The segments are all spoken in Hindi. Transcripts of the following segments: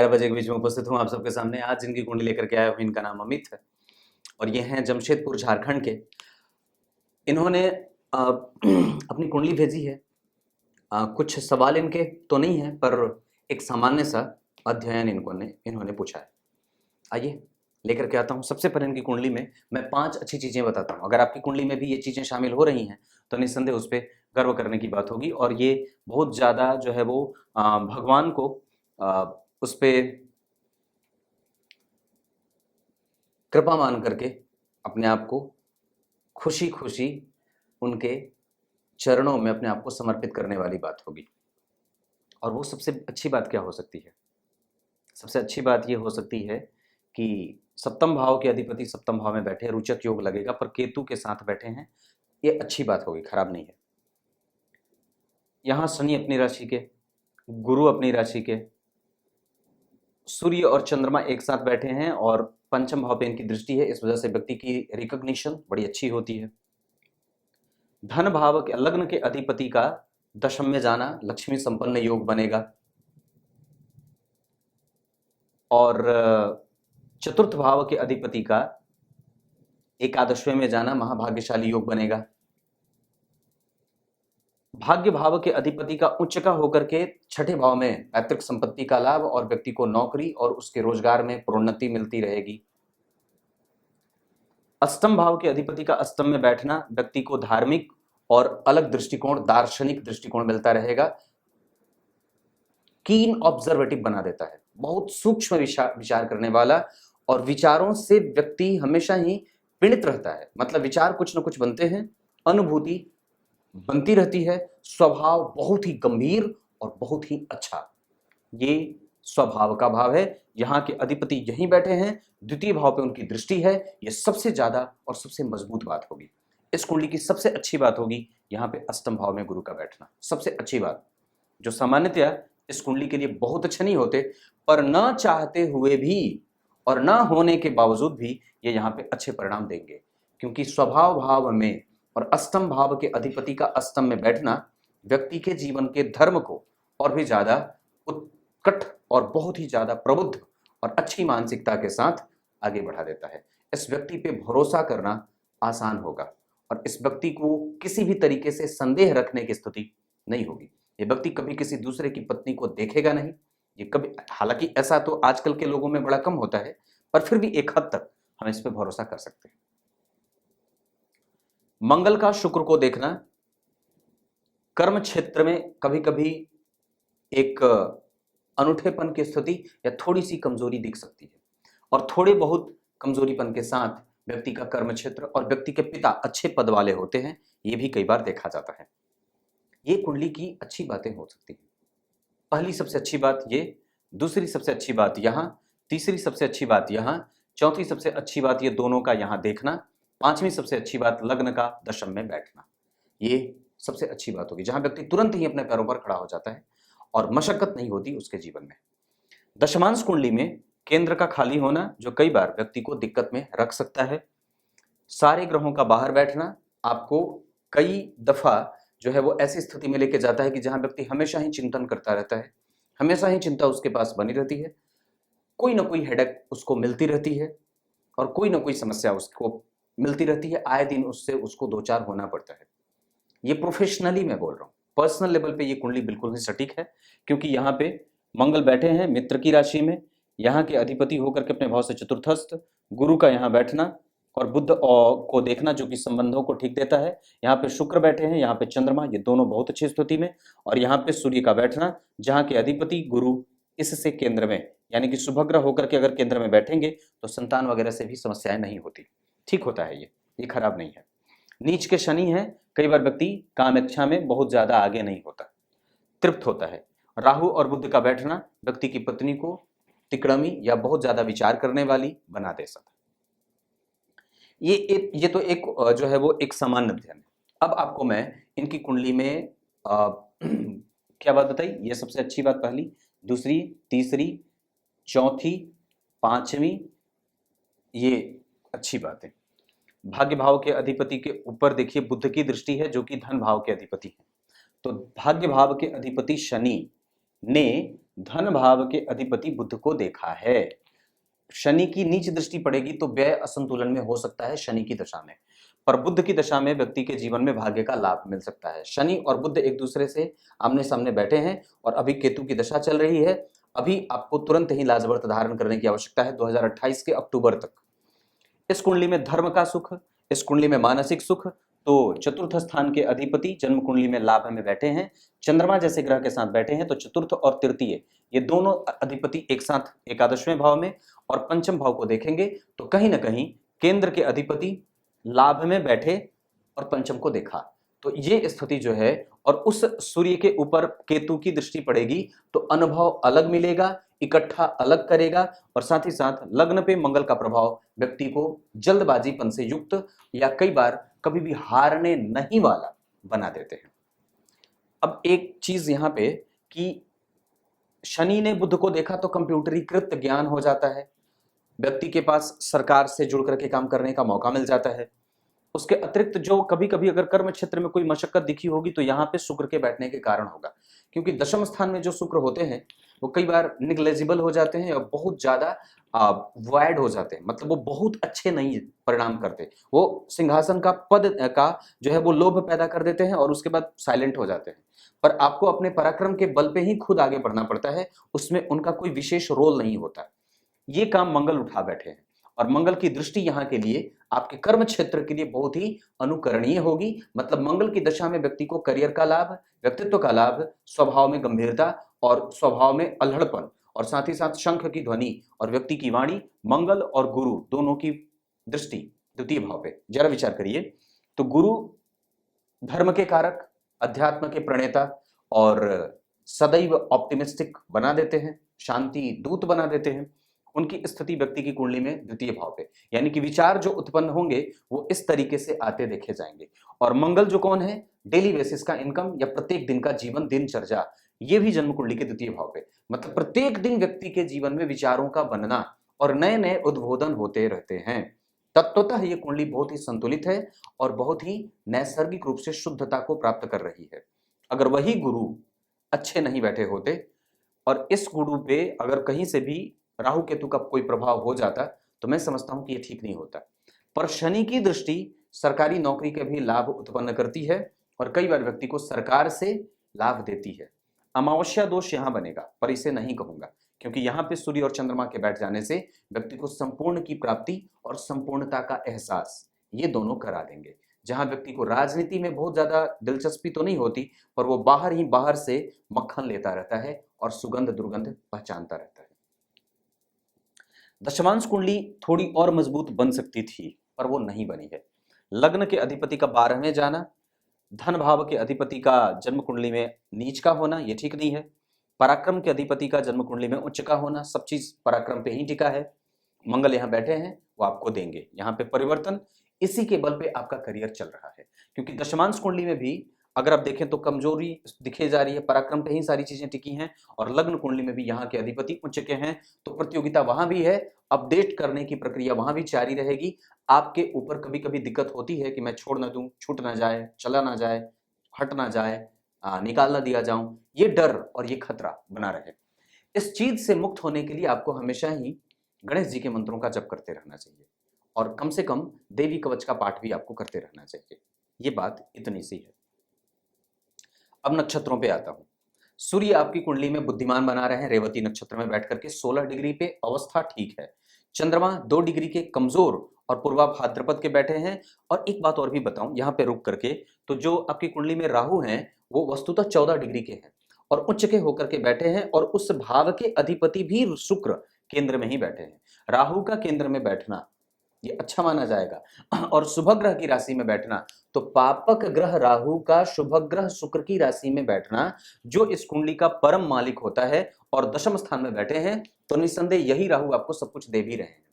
11 बजे के बीच में उपस्थित हूँ आप सबके सामने। आज जिनकी कुंडली लेकर के आया हूँ इनका नाम अमित है और ये हैं जमशेदपुर झारखंड के। इन्होंने अपनी कुंडली भेजी है। कुछ सवाल इनके तो नहीं है पर एक सामान्य सा अध्ययन इन्होंने पूछा है। आइए लेकर के आता हूँ। सबसे पहले इनकी कुंडली में मैं 5 अच्छी चीज़ें बताता हूँ। अगर आपकी कुंडली में भी ये चीज़ें शामिल हो रही हैं तो निस्संदेह उस पर गर्व करने की बात होगी और ये बहुत ज़्यादा जो है वो भगवान को उस पर कृपा मान करके अपने आप को खुशी खुशी उनके चरणों में अपने आप को समर्पित करने वाली बात होगी। और वो सबसे अच्छी बात क्या हो सकती है? सबसे अच्छी बात ये हो सकती है कि सप्तम भाव के अधिपति सप्तम भाव में बैठे, रोचक योग लगेगा, पर केतु के साथ बैठे हैं। ये अच्छी बात होगी, खराब नहीं है। यहाँ शनि अपनी राशि के, गुरु अपनी राशि के, सूर्य और चंद्रमा एक साथ बैठे हैं और पंचम भाव पे इनकी दृष्टि है। इस वजह से व्यक्ति की रिकॉग्निशन बड़ी अच्छी होती है। धन भाव के लग्न के अधिपति का दशम में जाना लक्ष्मी संपन्न योग बनेगा और चतुर्थ भाव के अधिपति का एकादशवें में जाना महाभाग्यशाली योग बनेगा। भाग्य भाव के अधिपति का उच्च का होकर के छठे भाव में पैतृक संपत्ति का लाभ और व्यक्ति को नौकरी और उसके रोजगार में प्रोन्नति मिलती रहेगी। अष्टम भाव के अधिपति का अष्टम में बैठना व्यक्ति को धार्मिक और अलग दृष्टिकोण, दार्शनिक दृष्टिकोण मिलता रहेगा। कीन ऑब्जर्वेटिव बना देता है, बहुत सूक्ष्म विचार करने वाला, और विचारों से व्यक्ति हमेशा ही पीड़ित रहता है। मतलब विचार कुछ न कुछ बनते हैं, अनुभूति बनती रहती है, स्वभाव बहुत ही गंभीर और बहुत ही अच्छा, ये स्वभाव का भाव है। यहाँ के अधिपति यहीं बैठे हैं, द्वितीय भाव पे उनकी दृष्टि है। ये सबसे ज्यादा और सबसे मजबूत बात होगी। इस कुंडली की सबसे अच्छी बात होगी यहाँ पे अष्टम भाव में गुरु का बैठना, सबसे अच्छी बात, जो सामान्यतया इस कुंडली के लिए बहुत अच्छे नहीं होते, पर न चाहते हुए भी और न होने के बावजूद भी ये यहाँ पे अच्छे परिणाम देंगे, क्योंकि स्वभाव भाव में और अष्टम भाव के अधिपति का अष्टम में बैठना व्यक्ति के जीवन के धर्म को और भी ज्यादा उत्कट और बहुत ही ज्यादा प्रबुद्ध और अच्छी मानसिकता के साथ आगे बढ़ा देता है। इस व्यक्ति पे भरोसा करना आसान होगा और इस व्यक्ति को किसी भी तरीके से संदेह रखने की स्थिति नहीं होगी। ये व्यक्ति कभी किसी दूसरे की पत्नी को देखेगा नहीं। ये कभी, हालांकि ऐसा तो आजकल के लोगों में बड़ा कम होता है, पर फिर भी एक हद तक हम इस पे भरोसा कर सकते हैं। मंगल का शुक्र को देखना कर्म क्षेत्र में कभी कभी एक अनूठेपन की स्थिति या थोड़ी सी कमजोरी दिख सकती है, और थोड़े बहुत कमजोरीपन के साथ व्यक्ति का कर्म क्षेत्र और व्यक्ति के पिता अच्छे पद वाले होते हैं, ये भी कई बार देखा जाता है। ये कुंडली की अच्छी बातें हो सकती हैं। पहली सबसे अच्छी बात ये, दूसरी सबसे अच्छी बात यहाँ, तीसरी सबसे अच्छी बात यहाँ, चौथी सबसे अच्छी बात ये दोनों का यहाँ देखना, पांचवी सबसे अच्छी बात लग्न का दशम में बैठना। ये सबसे अच्छी बात होगी जहां व्यक्ति तुरंत ही अपने पैरों पर खड़ा हो जाता है और मशक्कत नहीं होती उसके जीवन में। दशमांश कुंडली में केंद्र का खाली होना जो कई बार व्यक्ति को दिक्कत में रख सकता है। सारे ग्रहों का बाहर बैठना आपको कई दफा जो है वो ऐसी स्थिति में लेके जाता है कि जहां व्यक्ति हमेशा ही चिंतन करता रहता है, हमेशा ही चिंता उसके पास बनी रहती है, कोई ना कोई हेडेक उसको मिलती रहती है और कोई ना कोई समस्या उसको मिलती रहती है। आए दिन उससे उसको दो चार होना पड़ता है। ये प्रोफेशनली मैं बोल रहा हूँ, पर्सनल लेवल पे ये कुंडली बिल्कुल ही सटीक है, क्योंकि यहाँ पे मंगल बैठे हैं मित्र की राशि में, यहाँ के अधिपति होकर के अपने भाव से चतुर्थस्थ, गुरु का यहाँ बैठना और बुध को देखना जो कि संबंधों को ठीक देता है। यहाँ पे शुक्र बैठे हैं, यहाँ पे चंद्रमा, ये दोनों बहुत अच्छी स्थिति में, और यहाँ पे सूर्य का बैठना जहाँ के अधिपति गुरु इससे केंद्र में, यानी कि शुभग्रह होकर के अगर केंद्र में बैठेंगे तो संतान वगैरह से भी समस्याएं नहीं होती, ठीक होता है। ये खराब नहीं है। नीच के शनि है, कई बार व्यक्ति काम इच्छा में बहुत ज्यादा आगे नहीं होता, तृप्त होता है। राहु और बुध का बैठना व्यक्ति की पत्नी को तिकड़मी या बहुत ज्यादा विचार करने वाली बना दे सकता है। ये तो एक जो है वो एक सामान्य अध्ययन है। अब आपको मैं इनकी कुंडली में क्या बात बताई, ये सबसे अच्छी बात पहली, दूसरी, तीसरी, चौथी, पांचवी, ये अच्छी बात है। भाग्य भाव के अधिपति के ऊपर देखिए बुध की दृष्टि है जो कि धन भाव के अधिपति है। तो भाग्य भाव के अधिपति शनि ने धन भाव के अधिपति बुध को देखा है। शनि की नीच दृष्टि पड़ेगी तो व्यय असंतुलन में हो सकता है शनि की दशा में, पर बुध की दशा में व्यक्ति के जीवन में भाग्य का लाभ मिल सकता है। शनि और बुध एक दूसरे से आमने सामने बैठे हैं और अभी केतु की दशा चल रही है। अभी आपको तुरंत ही लाजवर्त धारण करने की आवश्यकता है 2028 के अक्टूबर तक। इस कुंडली में धर्म का सुख, इस कुंडली में मानसिक सुख, तो चतुर्थ स्थान के अधिपति जन्म कुंडली में लाभ में बैठे हैं, चंद्रमा जैसे ग्रह के साथ बैठे हैं, तो चतुर्थ और तृतीय ये दोनों अधिपति एक साथ एकादशवें भाव में और पंचम भाव को देखेंगे तो कहीं ना कहीं केंद्र के अधिपति लाभ में बैठे और पंचम को देखा, तो ये स्थिति जो है, और उस सूर्य के ऊपर केतु की दृष्टि पड़ेगी तो अनुभव अलग मिलेगा, इकट्ठा अलग करेगा, और साथ ही साथ लग्न पे मंगल का प्रभाव व्यक्ति को जल्दबाजीपन से युक्त या कई बार कभी भी हारने नहीं वाला बना देते हैं। अब एक चीज यहां पे कि शनि ने बुध को देखा तो कंप्यूटरीकृत ज्ञान हो जाता है, व्यक्ति के पास सरकार से जुड़ करके काम करने का मौका मिल जाता है। उसके अतिरिक्त जो कभी कभी अगर कर्म क्षेत्र में कोई मशक्कत दिखी होगी तो यहाँ पे शुक्र के बैठने के कारण होगा, क्योंकि दशम स्थान में जो शुक्र होते हैं वो कई बार निग्लेजिबल हो जाते हैं और बहुत ज्यादा वॉइड हो जाते हैं, मतलब वो बहुत अच्छे नहीं परिणाम करते, वो सिंहासन का पद का जो है वो लोभ पैदा कर देते हैं और उसके बाद साइलेंट हो जाते हैं। पर आपको अपने पराक्रम के बल पे ही खुद आगे बढ़ना पड़ता है, उसमें उनका कोई विशेष रोल नहीं होता। ये काम मंगल उठा बैठे हैं और मंगल की दृष्टि यहाँ के लिए आपके कर्म क्षेत्र के लिए बहुत ही अनुकरणीय होगी। मतलब मंगल की दशा में व्यक्ति को करियर का लाभ, व्यक्तित्व का लाभ, स्वभाव में गंभीरता और स्वभाव में अल्हड़पन, और साथ ही साथ शंख की ध्वनि और व्यक्ति की वाणी, मंगल और गुरु दोनों की दृष्टि द्वितीय भाव पे जरा विचार करिए। तो गुरु धर्म के कारक, अध्यात्म के प्रणेता और सदैव ऑप्टिमिस्टिक बना देते हैं, शांति दूत बना देते हैं। उनकी स्थिति व्यक्ति की कुंडली में द्वितीय भाव पे, यानी कि विचार जो उत्पन्न होंगे वो इस तरीके से आते देखे जाएंगे। और मंगल जो कौन है, डेली बेसिस का इनकम या प्रत्येक दिन का जीवन दिनचर्या, ये भी जन्म कुंडली के द्वितीय भाव पे, मतलब प्रत्येक दिन व्यक्ति के जीवन में विचारों का बनना और नए नए उद्बोधन होते रहते हैं। तत्वतः ये कुंडली बहुत ही संतुलित है और बहुत ही नैसर्गिक रूप से शुद्धता को प्राप्त कर रही है। अगर वही गुरु अच्छे नहीं बैठे होते और इस गुरु पे अगर कहीं से भी राहु केतु का कोई प्रभाव हो जाता तो मैं समझता हूं कि ये ठीक नहीं होता। पर शनि की दृष्टि सरकारी नौकरी के भी लाभ उत्पन्न करती है और कई बार व्यक्ति को सरकार से लाभ देती है। अमावस्या दोष यहां बनेगा, पर इसे नहीं कहूंगा, क्योंकि यहां पे सूर्य और चंद्रमा के बैठ जाने से व्यक्ति को संपूर्ण की प्राप्ति और संपूर्णता का एहसास ये दोनों करा देंगे। जहां व्यक्ति को राजनीति में बहुत ज्यादा दिलचस्पी तो नहीं होती, पर वो बाहर ही बाहर से मक्खन लेता रहता है और सुगंध दुर्गंध पहचानता रहता है। दशमांश कुंडली थोड़ी और मजबूत बन सकती थी, पर वो नहीं बनी है। लग्न के अधिपति का 12वें जाना, धन भाव के अधिपति का जन्म कुंडली में नीच का होना, ये ठीक नहीं है। पराक्रम के अधिपति का जन्म कुंडली में उच्च का होना, सब चीज पराक्रम पे ही टिका है। मंगल यहाँ बैठे हैं, वो आपको देंगे यहाँ पे परिवर्तन, इसी के बल पे आपका करियर चल रहा है। क्योंकि दशमांश कुंडली में भी अगर आप देखें तो कमजोरी दिखे जा रही है, पराक्रम पे ही सारी चीजें टिकी हैं, और लग्न कुंडली में भी यहाँ के अधिपति उच्च के हैं, तो प्रतियोगिता वहां भी है, अपडेट करने की प्रक्रिया वहां भी जारी रहेगी। आपके ऊपर कभी कभी दिक्कत होती है कि मैं छोड़ ना दूं, छूट ना जाए, चला ना जाए, हट ना जाए, निकाल ना दिया जाऊं, ये डर और ये खतरा बना रहे। इस चीज से मुक्त होने के लिए आपको हमेशा ही गणेश जी के मंत्रों का जप करते रहना चाहिए और कम से कम देवी कवच का पाठ भी आपको करते रहना चाहिए। ये बात इतनी सी है। अब नक्षत्रों पे आता हूं। सूर्य आपकी कुंडली में बुद्धिमान बना रहे हैं रेवती नक्षत्र में बैठ करके 16 डिग्री पे, अवस्था ठीक है। चंद्रमा 2 डिग्री के कमजोर और पूर्वा भाद्रपद के बैठे हैं। और एक बात और भी बताऊं यहां पे रुक करके, तो जो आपकी कुंडली में राहु हैं वो वस्तुतः 14 डिग्री के हैं और उच्च के होकर के बैठे हैं, और उस भाव के अधिपति भी शुक्र केंद्र में ही बैठे हैं। राहु का केंद्र में बैठना ये अच्छा माना जाएगा, और शुभ ग्रह की राशि में बैठना, तो पापक ग्रह राहु का शुभ ग्रह शुक्र की राशि में बैठना, जो इस कुंडली का परम मालिक होता है और दशम स्थान में बैठे हैं, तो निस्संदेह यही राहु आपको सब कुछ दे भी रहे हैं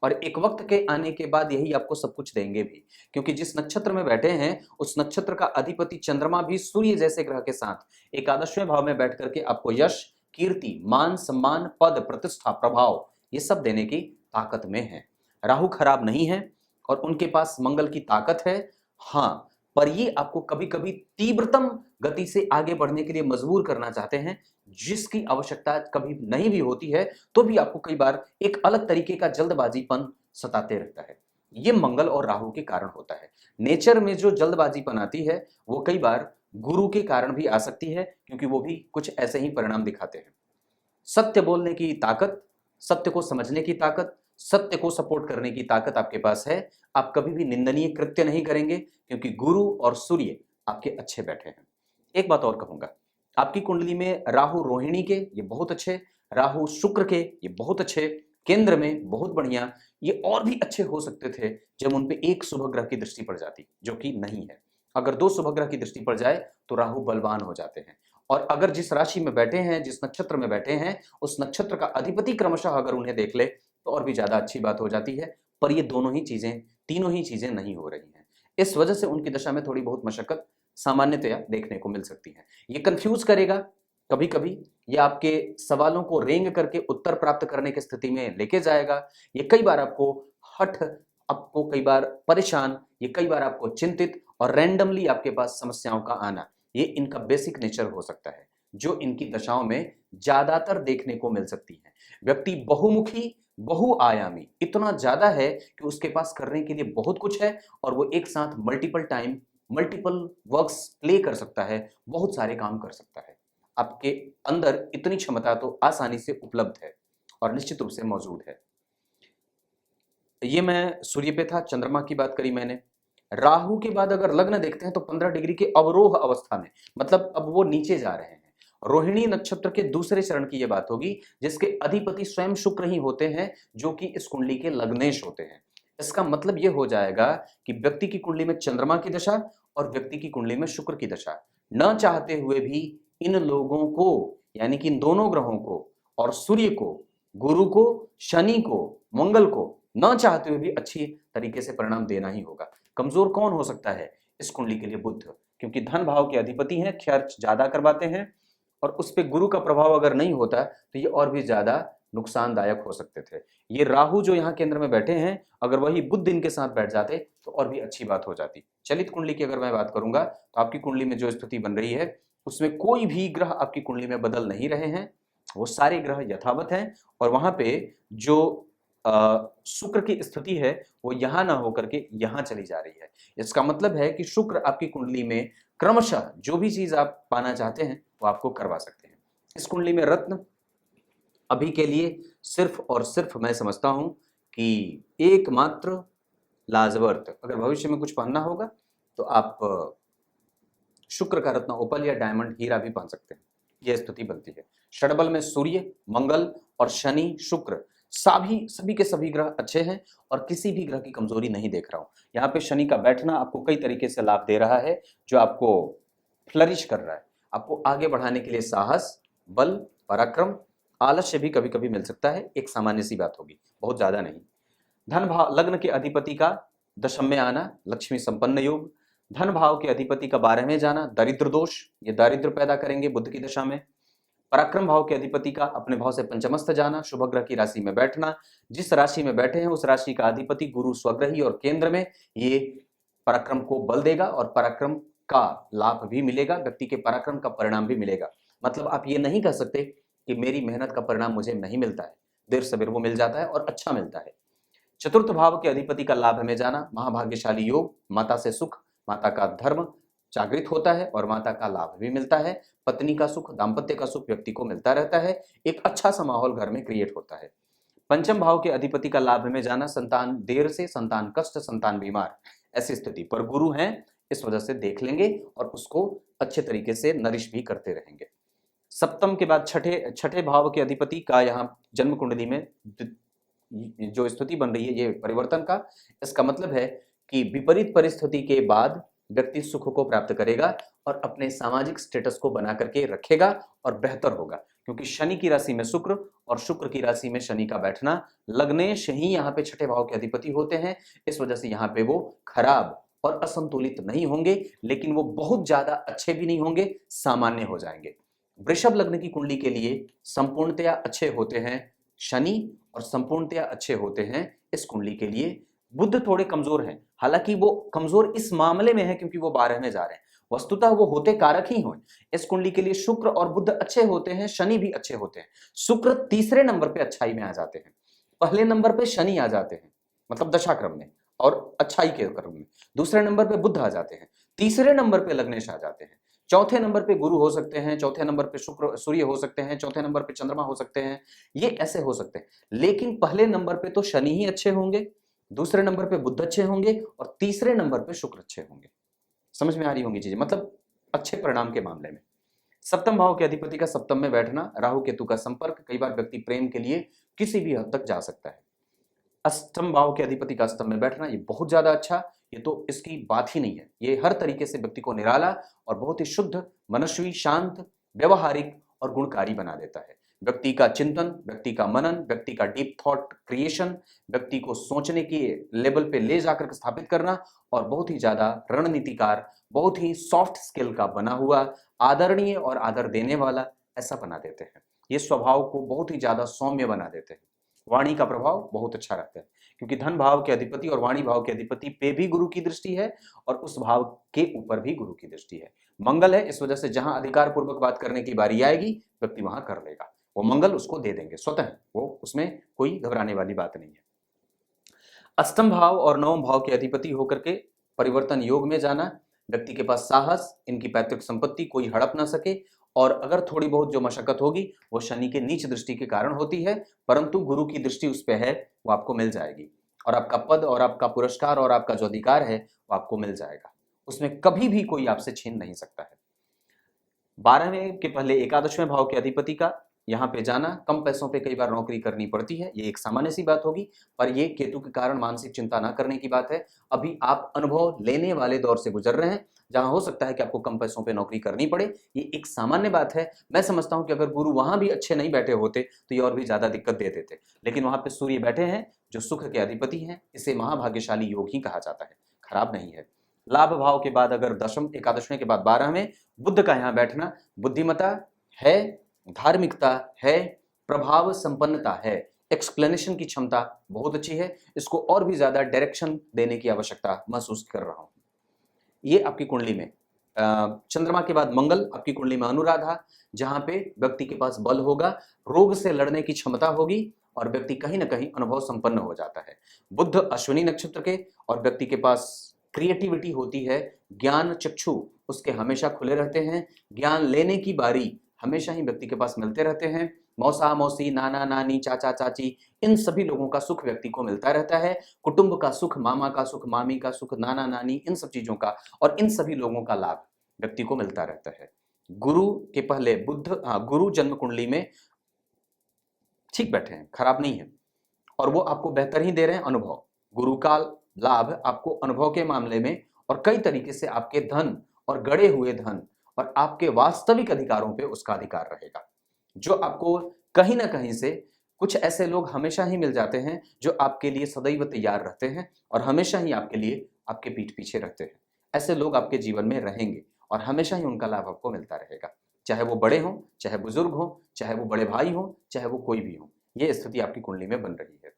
और एक वक्त के आने के बाद यही आपको सब कुछ देंगे भी। क्योंकि जिस नक्षत्र में बैठे हैं उस नक्षत्र का अधिपति चंद्रमा भी सूर्य जैसे ग्रह के साथ एकादशवें भाव में बैठ करके आपको यश, कीर्ति, मान, सम्मान, पद, प्रतिष्ठा, प्रभाव ये सब देने की ताकत में है। राहु खराब नहीं है और उनके पास मंगल की ताकत है, हाँ, पर ये आपको कभी कभी तीव्रतम गति से आगे बढ़ने के लिए मजबूर करना चाहते हैं, जिसकी आवश्यकता कभी नहीं भी होती है तो भी आपको कई बार एक अलग तरीके का जल्दबाजीपन सताते रहता है। ये मंगल और राहु के कारण होता है। नेचर में जो जल्दबाजीपन आती है वो कई बार गुरु के कारण भी आ सकती है, क्योंकि वो भी कुछ ऐसे ही परिणाम दिखाते हैं। सत्य बोलने की ताकत, सत्य को समझने की ताकत, सत्य को सपोर्ट करने की ताकत आपके पास है। आप कभी भी निंदनीय कृत्य नहीं करेंगे, क्योंकि गुरु और सूर्य आपके अच्छे बैठे हैं। एक बात और कहूंगा, आपकी कुंडली में राहु रोहिणी के ये बहुत अच्छे, राहु शुक्र के ये बहुत अच्छे, केंद्र में बहुत बढ़िया। ये और भी अच्छे हो सकते थे जब उन पे एक शुभ ग्रह की दृष्टि पड़ जाती, जो कि नहीं है। अगर दो शुभ ग्रह की दृष्टि पड़ जाए तो राहु बलवान हो जाते हैं। और अगर जिस राशि में बैठे हैं, जिस नक्षत्र में बैठे हैं, उस नक्षत्र का अधिपति क्रमशः अगर उन्हें देख ले तो और भी ज्यादा अच्छी बात हो जाती है। पर ये दोनों ही चीजें, तीनों ही चीजें नहीं हो रही हैं। इस वजह से उनकी दशा में थोड़ी बहुत मशक्कत सामान्यतया देखने को मिल सकती है। ये कंफ्यूज करेगा कभी कभी, ये आपके सवालों को रेंग करके उत्तर प्राप्त करने की स्थिति में लेके जाएगा। ये कई बार आपको हठ, आपको कई बार परेशान, ये कई बार आपको चिंतित और रैंडमली आपके पास समस्याओं का आना, ये इनका बेसिक नेचर हो सकता है, जो इनकी दशाओं में ज्यादातर देखने को मिल सकती है। व्यक्ति बहुमुखी, बहुआयामी इतना ज्यादा है कि उसके पास करने के लिए बहुत कुछ है और वो एक साथ multiple time multiple works play कर सकता है, बहुत सारे काम कर सकता है। आपके अंदर इतनी क्षमता तो आसानी से उपलब्ध है और निश्चित रूप से मौजूद है। ये मैं सूर्य पे था, चंद्रमा की बात करी मैंने। राहु के बाद अगर लग्न देखते हैं तो 15 डिग्री के अवरोह अवस्था में, मतलब अब वो नीचे जा रहे हैं। रोहिणी नक्षत्र के दूसरे चरण की ये बात होगी, जिसके अधिपति स्वयं शुक्र ही होते हैं, जो कि इस कुंडली के लग्नेश होते हैं। इसका मतलब ये हो जाएगा कि व्यक्ति की कुंडली में चंद्रमा की दशा और व्यक्ति की कुंडली में शुक्र की दशा, न चाहते हुए भी इन लोगों को, यानी कि इन दोनों ग्रहों को और सूर्य को, गुरु को, शनि को, मंगल को, न चाहते हुए भी अच्छी तरीके से परिणाम देना ही होगा। कमजोर कौन हो सकता है इस कुंडली के लिए? बुध, क्योंकि धन भाव के अधिपति हैं, खर्च ज्यादा करवाते हैं, और उस पर गुरु का प्रभाव अगर नहीं होता तो ये और भी ज्यादा नुकसानदायक हो सकते थे। ये राहु जो यहाँ केंद्र में बैठे हैं, अगर वही बुध इनके साथ बैठ जाते तो और भी अच्छी बात हो जाती। चलित कुंडली की अगर मैं बात करूंगा तो आपकी कुंडली में जो स्थिति बन रही है उसमें कोई भी ग्रह आपकी कुंडली में बदल नहीं रहे हैं, वो सारे ग्रह यथावत हैं। और वहां पे जो शुक्र की स्थिति है वो यहां ना होकर के यहां चली जा रही है। इसका मतलब है कि शुक्र आपकी कुंडली में क्रमशः जो भी चीज आप पाना चाहते हैं वो आपको करवा सकते हैं। इस कुंडली में रत्न अभी के लिए सिर्फ और सिर्फ मैं समझता हूं कि एकमात्र लाजवर्त, अगर भविष्य में कुछ पहनना होगा तो आप शुक्र का रत्न ओपल या डायमंड हीरा भी पहन सकते हैं। यह स्थिति बनती है। षडबल में सूर्य, मंगल और शनि, शुक्र, सभी के सभी ग्रह अच्छे हैं और किसी भी ग्रह की कमजोरी नहीं देख रहा हूं। यहाँ पे शनि का बैठना आपको कई तरीके से लाभ दे रहा है, जो आपको फ्लरिश कर रहा है। आपको आगे बढ़ाने के लिए साहस, बल, पराक्रम, आलस्य भी कभी कभी मिल सकता है। एक सामान्य सी बात होगी, बहुत ज्यादा नहीं। धन भाव लग्न के अधिपति का दशम में आना, लक्ष्मी संपन्न योग। धन भाव के अधिपति का 12वें में जाना, दरिद्र दोष, ये दारिद्र पैदा करेंगे बुध की दशा में। पराक्रम भाव के अधिपति का अपने भाव से पंचमस्थ जाना, शुभ ग्रह की राशि में बैठना। जिस राशि में बैठे हैं उस राशि का अधिपति गुरु स्वग्रही और केंद्र में, ये पराक्रम को बल देगा और पराक्रम का लाभ भी मिलेगा, व्यक्ति के पराक्रम का परिणाम भी मिलेगा। मतलब आप ये नहीं कह सकते कि मेरी मेहनत का परिणाम मुझे नहीं मिलता है, देर सवेर वो मिल जाता है और अच्छा मिलता है। चतुर्थ भाव के अधिपति का लाभ में जाना, महाभाग्यशाली योग, माता से सुख, माता का धर्म जागृत होता है और माता का लाभ भी मिलता है। पत्नी का सुख, दाम्पत्य का सुख व्यक्ति को मिलता रहता है। एक अच्छा सा माहौल घर में क्रिएट होता है। पंचम भाव के अधिपति का लाभ में जाना, संतान देर से, संतान कष्ट, संतान बीमार, ऐसी स्थिति पर गुरु हैं, इस वजह से देख लेंगे और उसको अच्छे तरीके से नरिश भी करते रहेंगे। सप्तम के बाद छठे भाव के अधिपति का यहाँ जन्म कुंडली में जो स्थिति बन रही है, ये परिवर्तन का, इसका मतलब है कि विपरीत परिस्थिति के बाद व्यक्ति सुख को प्राप्त करेगा और अपने सामाजिक स्टेटस को बना करके रखेगा और बेहतर होगा। क्योंकि शनि की राशि में शुक्र और शुक्र की राशि में शनि का बैठना, लग्नेश ही यहाँ पे छठे भाव के अधिपति होते हैं। इस वजह से यहाँ पे वो खराब और असंतुलित नहीं होंगे, लेकिन वो बहुत ज्यादा अच्छे भी नहीं होंगे, सामान्य हो जाएंगे। वृषभ लग्न की कुंडली के लिए संपूर्णतया अच्छे होते हैं शनि और संपूर्णतया अच्छे होते हैं इस कुंडली के लिए बुध। थोड़े कमजोर हैं, हालांकि वो कमजोर इस मामले में है क्योंकि वो 12 में जा रहे हैं। वस्तुतः वो होते कारक ही हों। इस कुंडली के लिए शुक्र और बुध अच्छे होते हैं, शनि भी अच्छे होते हैं। शुक्र तीसरे नंबर पे अच्छाई में आ जाते हैं, पहले नंबर पे शनि आ जाते हैं मतलब दशा क्रम में और अच्छाई के क्रम में, दूसरे नंबर पे बुध आ जाते हैं, तीसरे नंबर पे लग्नेश आ जाते हैं, चौथे नंबर पे गुरु हो सकते हैं, चौथे नंबर पे शुक्र सूर्य हो सकते हैं, चौथे नंबर पे चंद्रमा हो सकते हैं, ये ऐसे हो सकते हैं। लेकिन पहले नंबर पे तो शनि ही अच्छे होंगे, दूसरे नंबर पे बुध अच्छे होंगे और तीसरे नंबर पे शुक्र अच्छे होंगे। समझ में आ रही होंगी चीजें, मतलब अच्छे परिणाम के मामले में। सप्तम भाव के अधिपति का सप्तम में बैठना, राहु केतु का संपर्क, कई बार व्यक्ति प्रेम के लिए किसी भी हद तक जा सकता है। अष्टम भाव के अधिपति का अष्टम में बैठना, ये बहुत ज्यादा अच्छा, ये तो इसकी बात ही नहीं है। ये हर तरीके से व्यक्ति को निराला और बहुत ही शुद्ध, मनस्वी, शांत, व्यवहारिक और गुणकारी बना देता है। व्यक्ति का चिंतन, व्यक्ति का मनन, व्यक्ति का डीप थॉट क्रिएशन, व्यक्ति को सोचने की लेवल पे ले जाकर स्थापित करना और बहुत ही ज्यादा रणनीतिकार, बहुत ही सॉफ्ट स्किल का बना हुआ, आदरणीय और आदर देने वाला ऐसा बना देते हैं। ये स्वभाव को बहुत ही ज्यादा सौम्य बना देते हैं। वाणी का प्रभाव बहुत अच्छा रहता है क्योंकि धन भाव के अधिपति और वाणी भाव के अधिपति पे भी गुरु की दृष्टि है और उस भाव के ऊपर भी गुरु की दृष्टि है। मंगल है, इस वजह से जहां अधिकार पूर्वक बात करने की बारी आएगी व्यक्ति वहां कर लेगा, वो मंगल उसको दे देंगे स्वतः, वो उसमें कोई घबराने वाली बात नहीं है। अष्टम भाव और नवम भाव के अधिपति होकर के परिवर्तन योग में जाना, व्यक्ति के पास साहस, इनकी पैतृक संपत्ति कोई हड़प ना सके, और अगर थोड़ी बहुत जो मशक्कत होगी वो शनि के नीच दृष्टि के कारण होती है, परंतु गुरु की दृष्टि उस पर है, वो आपको मिल जाएगी और आपका पद और आपका पुरस्कार और आपका जो अधिकार है वो आपको मिल जाएगा, उसमें कभी भी कोई आपसे छीन नहीं सकता है। 12वें के पहले 11वें भाव के अधिपति का यहाँ पे जाना, कम पैसों पे कई बार नौकरी करनी पड़ती है, ये एक सामान्य सी बात होगी, पर ये केतु के कारण मानसिक चिंता ना करने की बात है। अभी आप अनुभव लेने वाले दौर से गुजर रहे हैं जहां हो सकता है कि आपको कम पैसों पे नौकरी करनी पड़े, ये एक सामान्य बात है। मैं समझता हूं कि अगर गुरु वहां भी अच्छे नहीं बैठे होते तो ये और भी ज्यादा दिक्कत दे देते, लेकिन वहां पे सूर्य बैठे हैं जो सुख के अधिपति हैं, इसे महाभाग्यशाली योग ही कहा जाता है, खराब नहीं है। लाभ भाव के बाद अगर दशम 11वें के बाद 12वें बुध का यहाँ बैठना, बुद्धिमता है, धार्मिकता है, प्रभाव संपन्नता है, एक्सप्लेनेशन की क्षमता बहुत अच्छी है, इसको और भी ज्यादा डायरेक्शन देने की आवश्यकता महसूस कर रहा हूं। ये आपकी कुंडली में चंद्रमा के बाद मंगल आपकी कुंडली में अनुराधा, जहां पे व्यक्ति के पास बल होगा, रोग से लड़ने की क्षमता होगी और व्यक्ति कहीं ना कहीं अनुभव संपन्न हो जाता है। बुध अश्विनी नक्षत्र के और व्यक्ति के पास क्रिएटिविटी होती है, ज्ञान चक्षु उसके हमेशा खुले रहते हैं, ज्ञान लेने की बारी हमेशा ही व्यक्ति के पास मिलते रहते हैं। मौसा मौसी, नाना नानी, चाचा चाची, इन सभी लोगों का सुख व्यक्ति को मिलता रहता है। कुटुंब का सुख, मामा का सुख, मामी का सुख, नाना नानी, इन सब चीजों का और इन सभी लोगों का लाभ व्यक्ति को मिलता रहता है। गुरु के पहले बुध, गुरु जन्म कुंडली में ठीक बैठे हैं, खराब नहीं है, और वो आपको बेहतर ही दे रहे हैं अनुभव। गुरु का लाभ आपको अनुभव के मामले में और कई तरीके से आपके धन और गड़े हुए धन और आपके वास्तविक अधिकारों पे उसका अधिकार रहेगा, जो आपको कहीं ना कहीं से कुछ ऐसे लोग हमेशा ही मिल जाते हैं जो आपके लिए सदैव तैयार रहते हैं और हमेशा ही आपके लिए आपके पीठ पीछे रहते हैं। ऐसे लोग आपके जीवन में रहेंगे और हमेशा ही उनका लाभ आपको मिलता रहेगा, चाहे वो बड़े हों, चाहे बुजुर्ग हों, चाहे वो बड़े भाई हों, चाहे वो कोई भी हो। ये स्थिति आपकी कुंडली में बन रही है।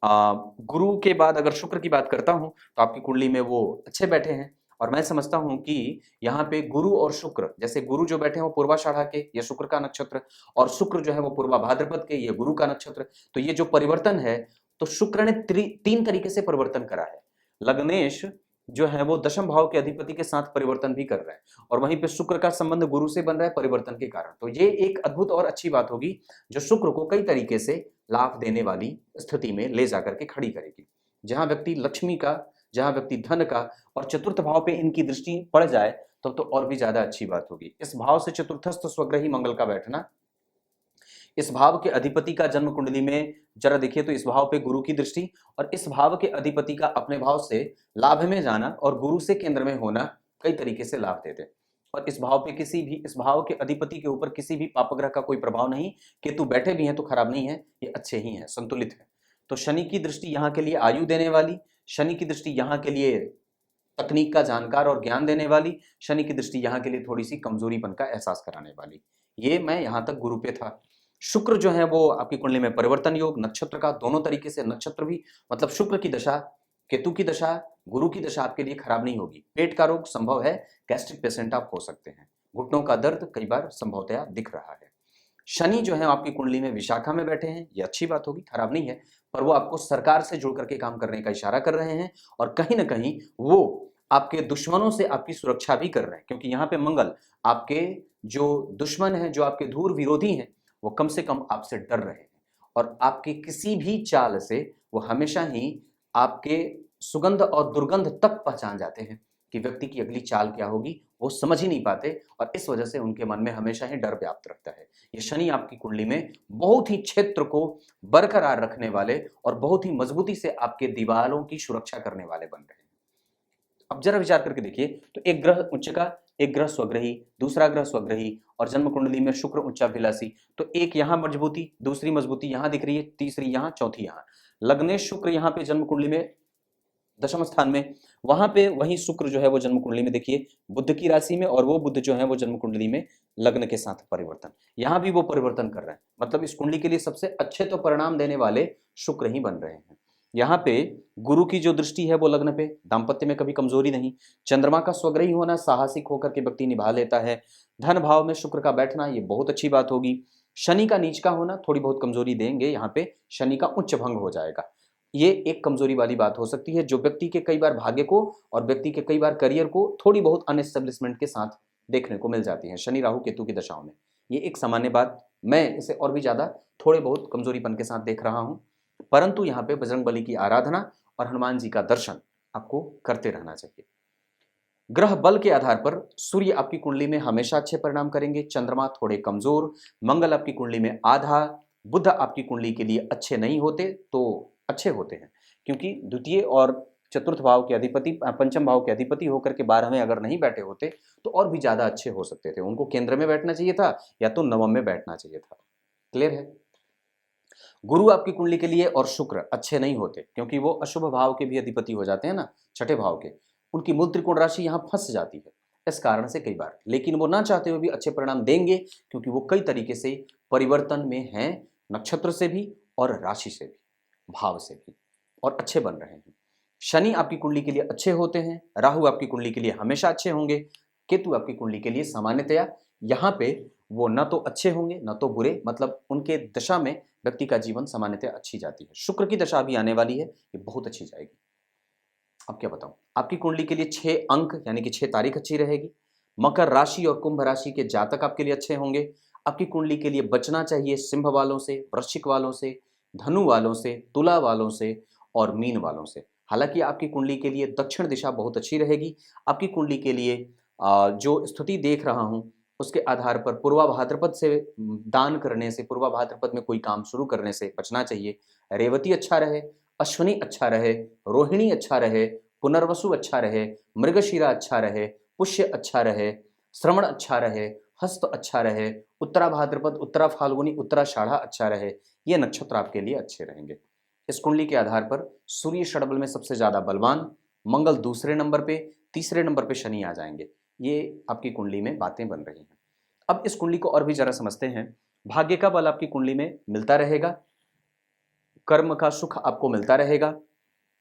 गुरु के बाद अगर शुक्र की बात करता हूं तो आपकी कुंडली में वो अच्छे बैठे हैं और मैं समझता हूं कि यहाँ पे गुरु और शुक्र, जैसे गुरु जो बैठे हैं वो पूर्वाषाढ़ा के, ये शुक्र का नक्षत्र, और शुक्र जो है वो पूर्वा भाद्रपद के, ये गुरु का नक्षत्र। तो ये जो परिवर्तन है तो शुक्र ने 3 तरीके से परिवर्तन करा है। लग्नेश जो है वो दशम भाव के अधिपति के साथ परिवर्तन भी कर रहा है और वहीं पे शुक्र का संबंध गुरु से बन रहा है परिवर्तन के कारण। तो ये एक अद्भुत और अच्छी बात होगी जो शुक्र को कई तरीके से लाभ देने वाली स्थिति में ले जाकर के खड़ी करेगी। जहां व्यक्ति लक्ष्मी का, जहां व्यक्ति धन का और चतुर्थ भाव पे इनकी दृष्टि पड़ जाए तब तो और भी ज्यादा अच्छी बात होगी। इस भाव से चतुर्थस्थ स्वग्रही मंगल का बैठना, इस भाव के अधिपति का जन्म कुंडली में जरा देखिए तो इस भाव पे गुरु की दृष्टि और इस भाव के अधिपति का अपने भाव से लाभ में जाना और गुरु से केंद्र में होना कई तरीके से लाभ देते। और इस भाव पे किसी भी, इस भाव के अधिपति के ऊपर किसी भी पापग्रह का कोई प्रभाव नहीं, केतु बैठे भी हैं तो खराब नहीं है, ये अच्छे ही हैं, संतुलित है। तो शनि की दृष्टि यहाँ के लिए आयु देने वाली, शनि की दृष्टि यहाँ के लिए तकनीक का जानकार और ज्ञान देने वाली, शनि की दृष्टि यहाँ के लिए थोड़ी सी कमजोरीपन का एहसास कराने वाली। ये मैं यहाँ तक गुरु पे था। शुक्र जो है वो आपकी कुंडली में परिवर्तन योग, नक्षत्र का दोनों तरीके से, नक्षत्र भी मतलब शुक्र की दशा केतु की दशा, गुरु की दशा आपके लिए खराब नहीं होगी। पेट का रोग संभव है, गैस्ट्रिक पेशेंट आप हो सकते हैं। घुटनों का दर्द कई बार संभवतया दिख रहा है। शनि जो है आपकी कुंडली में विशाखा में बैठे हैं, ये अच्छी बात होगी, खराब नहीं है, पर वो आपको सरकार से जुड़ करके काम करने का इशारा कर रहे हैं और कहीं ना कहीं वो आपके दुश्मनों से आपकी सुरक्षा भी कर रहे हैं, क्योंकि यहाँ पे मंगल आपके जो दुश्मन हैं, जो आपके धूर विरोधी हैं, वो कम से कम आपसे डर रहे हैं और आपके किसी भी चाल से वो हमेशा ही आपके सुगंध और दुर्गंध तक पहचान जाते हैं कि व्यक्ति की अगली चाल क्या होगी, वो समझ ही नहीं पाते और इस वजह से उनके मन में हमेशा ही डर व्याप्त रखता है। ये शनि आपकी कुंडली में बहुत ही क्षेत्र को बरकरार रखने वाले और बहुत ही मजबूती से आपके दीवारों की सुरक्षा करने वाले बन रहे हैं। अब जरा विचार करके देखिए, तो एक ग्रह उच्च का, एक ग्रह स्वग्रही, दूसरा ग्रह स्वग्रही और जन्म कुंडली में शुक्र उच्चाभिलाषी, तो एक यहां मजबूती, दूसरी मजबूती यहां दिख रही है, तीसरी यहां, चौथी यहां। लग्नेश शुक्र यहां पे जन्म कुंडली में दशम स्थान में, वहां पे वही शुक्र जो है वो जन्म कुंडली में देखिए बुध की राशि में, और वो बुध जो है वो जन्म कुंडली में लग्न के साथ परिवर्तन, यहां भी वो परिवर्तन कर रहे हैं। मतलब इस कुंडली के लिए सबसे अच्छे तो परिणाम देने वाले शुक्र ही बन रहे हैं। यहाँ पे गुरु की जो दृष्टि है वो लग्न पे, दाम्पत्य में कभी कमजोरी नहीं। चंद्रमा का स्वग्रही होना, साहसिक होकर के व्यक्ति निभा लेता है। धन भाव में शुक्र का बैठना, ये बहुत अच्छी बात होगी। शनि का नीच का होना थोड़ी बहुत कमजोरी देंगे, यहाँ पे शनि का उच्च भंग हो जाएगा, ये एक कमजोरी वाली बात हो सकती है, जो व्यक्ति के कई बार भाग्य को और व्यक्ति के कई बार करियर को थोड़ी बहुत अनएस्टेब्लिशमेंट के साथ देखने को मिल जाती है शनि राहु केतु की दशाओं में। ये एक सामान्य बात, मैं इसे और भी ज्यादा थोड़े बहुत कमजोरीपन के साथ देख रहा हूं, परंतु यहाँ पे बजरंग बली की आराधना और हनुमान जी का दर्शन आपको करते रहना चाहिए। ग्रह बल के आधार पर सूर्य आपकी कुंडली में हमेशा अच्छे परिणाम करेंगे, चंद्रमा थोड़े कमजोर, मंगल आपकी कुंडली में आधा, बुध आपकी कुंडली के लिए अच्छे नहीं होते तो अच्छे होते हैं, क्योंकि द्वितीय और चतुर्थ भाव के अधिपति, पंचम भाव के अधिपति होकर के 12वें अगर नहीं बैठे होते तो और भी ज्यादा अच्छे हो सकते थे। उनको केंद्र में बैठना चाहिए था या तो नवम में बैठना चाहिए था। क्लियर है? गुरु आपकी कुंडली के लिए और शुक्र अच्छे नहीं होते, क्योंकि वो अशुभ भाव के भी अधिपति हो जाते हैं ना, छठे भाव के, उनकी मूल त्रिकोण राशि यहाँ फंस जाती है इस कारण से कई बार, लेकिन वो ना चाहते हुए भी अच्छे परिणाम देंगे, क्योंकि वो कई तरीके से परिवर्तन में हैं, नक्षत्र से भी और राशि से भी, भाव से भी, और अच्छे बन रहे हैं। शनि आपकी कुंडली के लिए अच्छे होते हैं, राहु आपकी कुंडली के लिए हमेशा अच्छे होंगे, केतु आपकी कुंडली के लिए सामान्यतया यहाँ पे वो न तो अच्छे होंगे न तो बुरे, मतलब उनके दशा में व्यक्ति का जीवन सामान्यतः अच्छी जाती है। शुक्र की दशा भी आने वाली है, ये बहुत अच्छी जाएगी। अब क्या बताऊं, आपकी कुंडली के लिए 6 अंक यानी कि 6 तारीख अच्छी रहेगी। मकर राशि और कुंभ राशि के जातक आपके लिए अच्छे होंगे। आपकी कुंडली के लिए बचना चाहिए सिंह वालों से, वृश्चिक वालों से, धनु वालों से, तुला वालों से और मीन वालों से। हालांकि आपकी कुंडली के लिए दक्षिण दिशा बहुत अच्छी रहेगी। आपकी कुंडली के लिए जो स्थिति देख रहा हूं उसके आधार पर पूर्वा भाद्रपद से दान करने से, पूर्वा भाद्रपद में कोई काम शुरू करने से बचना चाहिए। रेवती अच्छा रहे, अश्विनी अच्छा रहे, रोहिणी अच्छा रहे, पुनर्वसु अच्छा रहे, मृगशिरा अच्छा रहे, पुष्य अच्छा रहे, श्रवण अच्छा रहे, हस्त अच्छा रहे, उत्तरा भाद्रपद, उत्तरा फाल्गुनी, उत्तराषाढ़ा अच्छा रहे, ये नक्षत्र आपके लिए अच्छे रहेंगे। इस कुंडली के आधार पर सूर्य षडबल में सबसे ज्यादा बलवान, मंगल दूसरे नंबर पे, तीसरे नंबर पे शनि आ जाएंगे। ये आपकी कुंडली में बातें बन रही हैं। अब इस कुंडली को और भी जरा समझते हैं। भाग्य का बल आपकी कुंडली में मिलता रहेगा, कर्म का सुख आपको मिलता रहेगा,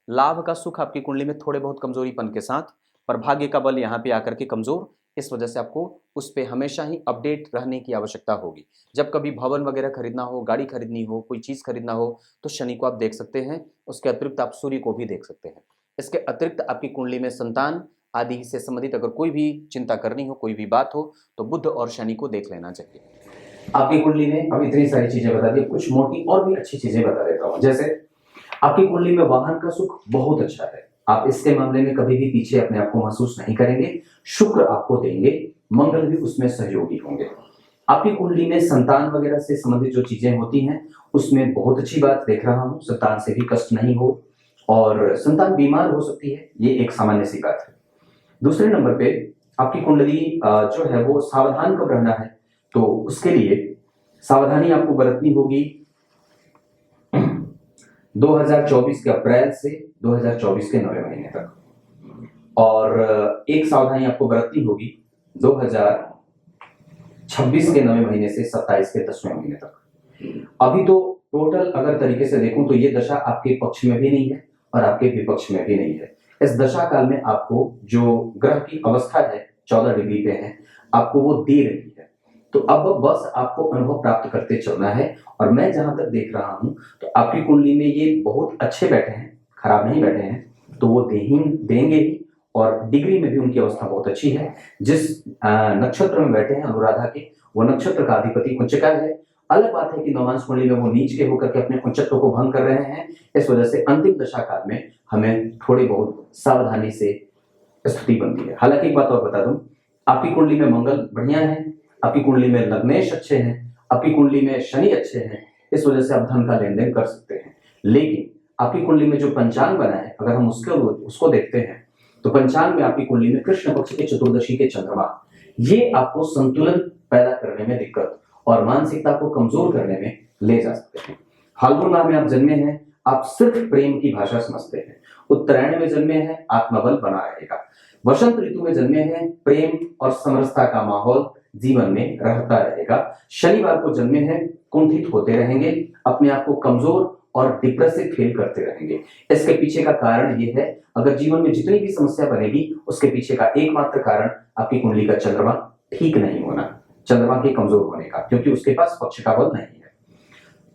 लाभ का सुख आपकी कुंडली में थोड़े बहुत कमजोरीपन के साथ, पर भाग्य का बल यहाँ पे आकर के कमजोर, इस वजह से आपको उस पर हमेशा ही अपडेट रहने की आवश्यकता होगी। जब कभी भवन वगैरह खरीदना हो, गाड़ी खरीदनी हो, कोई चीज खरीदना हो, तो शनि को आप देख सकते हैं। उसके अतिरिक्त आप सूर्य को भी देख सकते हैं। इसके अतिरिक्त आपकी कुंडली में संतान आदि से संबंधित अगर कोई भी चिंता करनी हो, कोई भी बात हो, तो बुध और शनि को देख लेना चाहिए। आपकी कुंडली में अब इतनी सारी चीजें बता दी, कुछ मोटी और भी अच्छी चीजें बता देता हूँ। जैसे आपकी कुंडली में वाहन का सुख बहुत अच्छा है, आप इसके मामले में कभी भी पीछे अपने आप को महसूस नहीं करेंगे। शुक्र आपको देंगे, मंगल भी उसमें सहयोगी होंगे। आपकी कुंडली में संतान वगैरह से संबंधित जो चीजें होती हैं उसमें बहुत अच्छी बात देख रहा हूं, संतान से भी कष्ट नहीं हो और संतान बीमार हो सकती है, ये एक सामान्य सी बात है। दूसरे नंबर पे आपकी कुंडली जो है वो सावधान कब रहना है, तो उसके लिए सावधानी आपको बरतनी होगी 2024 के अप्रैल से 2024 के 9वें महीने तक, और एक सावधानी आपको बरतनी होगी 2026 के 9वें महीने से 27 के 10वें महीने तक। अभी तो टोटल अगर तरीके से देखूं तो ये दशा आपके पक्ष में भी नहीं है और आपके विपक्ष में भी नहीं है। इस दशा काल में आपको जो ग्रह की अवस्था है 14 डिग्री पे है, आपको वो दे रही है। तो अब बस आपको अनुभव प्राप्त करते चलना है। और मैं जहां तक देख रहा हूं तो आपकी कुंडली में ये बहुत अच्छे बैठे हैं, खराब नहीं बैठे हैं, तो वो देंगे ही। और डिग्री में भी उनकी अवस्था बहुत अच्छी है। जिस नक्षत्र में बैठे हैं अनुराधा के, वो नक्षत्र का अधिपति उच्चका है। अलग बात है कि नवांश कुंडली में वो नीच के होकर के अपने उच्चत्व को भंग कर रहे हैं। इस वजह से अंतिम दशा काल में हमें थोड़ी बहुत सावधानी से स्थिति बनती है। हालांकि एक बात और बता दूं, आपकी कुंडली में मंगल बढ़िया है, आपकी कुंडली में लग्नेश अच्छे हैं, आपकी कुंडली में शनि अच्छे हैं, इस वजह से आप धन का लेन देन कर सकते हैं। लेकिन आपकी कुंडली में जो पंचांग बना है, अगर हम उसको देखते हैं तो पंचांग में आपकी कुंडली में कृष्ण पक्ष के चतुर्दशी के चंद्रमा, ये आपको संतुलन पैदा करने में दिक्कत और मानसिकता को कमजोर करने में ले जा सकते हैं। फाल्गुन माह में आप जन्मे हैं, आप सिर्फ प्रेम की भाषा समझते हैं। उत्तरायण में जन्मे हैं, आत्मबल बना रहेगा। वसंत ऋतु में जन्मे हैं, प्रेम और समरसता का माहौल जीवन में रहता रहेगा। शनिवार को जन्मे हैं, कुंठित होते रहेंगे, अपने आप को कमजोर और डिप्रेसिव फील करते रहेंगे। इसके पीछे का कारण ये है, अगर जीवन में जितनी भी समस्या बनेगी उसके पीछे का एकमात्र कारण आपकी कुंडली का चंद्रमा ठीक नहीं होना, चंद्रमा के कमजोर होने का, क्योंकि उसके पास पक्ष का बल नहीं है।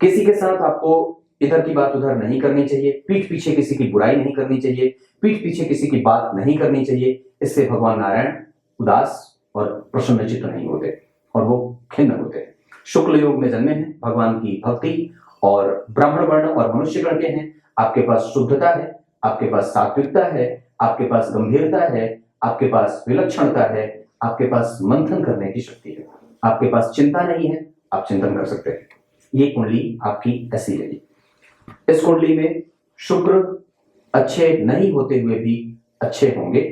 किसी के साथ आपको इधर की बात उधर नहीं करनी चाहिए, पीठ पीछे किसी की बुराई नहीं करनी चाहिए, पीठ पीछे किसी की बात नहीं करनी चाहिए। इससे भगवान नारायण उदास और प्रसन्नचित्त नहीं होते और वो खिन्न होते हैं। शुक्ल योग में जन्मे हैं, भगवान की भक्ति और ब्राह्मण वर्ण और मनुष्य गण के हैं। आपके पास शुद्धता है, आपके पास सात्विकता है, आपके पास गंभीरता है, आपके पास विलक्षणता है, आपके पास मंथन करने की शक्ति है, आपके पास चिंता नहीं है, आप चिंतन कर सकते हैं। ये कुंडली आपकी ऐसी है। इस कुंडली में शुक्र अच्छे नहीं होते हुए भी अच्छे होंगे।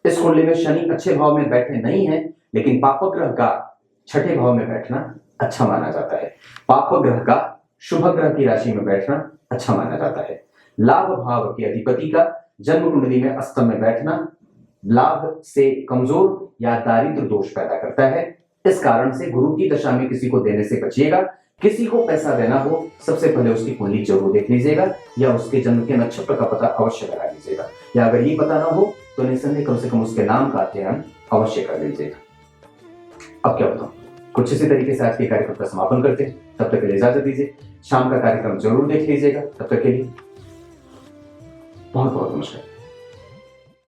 इस कुंडली में शनि अच्छे भाव में बैठे नहीं है, लेकिन पापग्रह का छठे भाव में बैठना अच्छा माना जाता है। पापग्रह का शुभ ग्रह की राशि में बैठना अच्छा माना जाता है। लाभ भाव के अधिपति का जन्म कुंडली में अष्टम में बैठना लाभ से कमजोर या दारिद्र दोष पैदा करता है। इस कारण से गुरु की दशा में किसी को देने से बचिएगा। किसी को पैसा देना हो, सबसे पहले उसकी कुंडली जरूर देख लीजिएगा, या उसके जन्म के नक्षत्र का पता अवश्य लगा लीजिएगा, या अगर ये पता ना हो तो निसंदेह कम से कम उसके नाम का अध्ययन अवश्य कर लीजिएगा। अब क्या बताऊं, कुछ इसी तरीके से आज के कार्यक्रम का समापन करते हैं। तब तक के लिए इजाजत दीजिए। शाम का कार्यक्रम जरूर देख लीजिएगा। तब तक के लिए बहुत बहुत नमस्कार।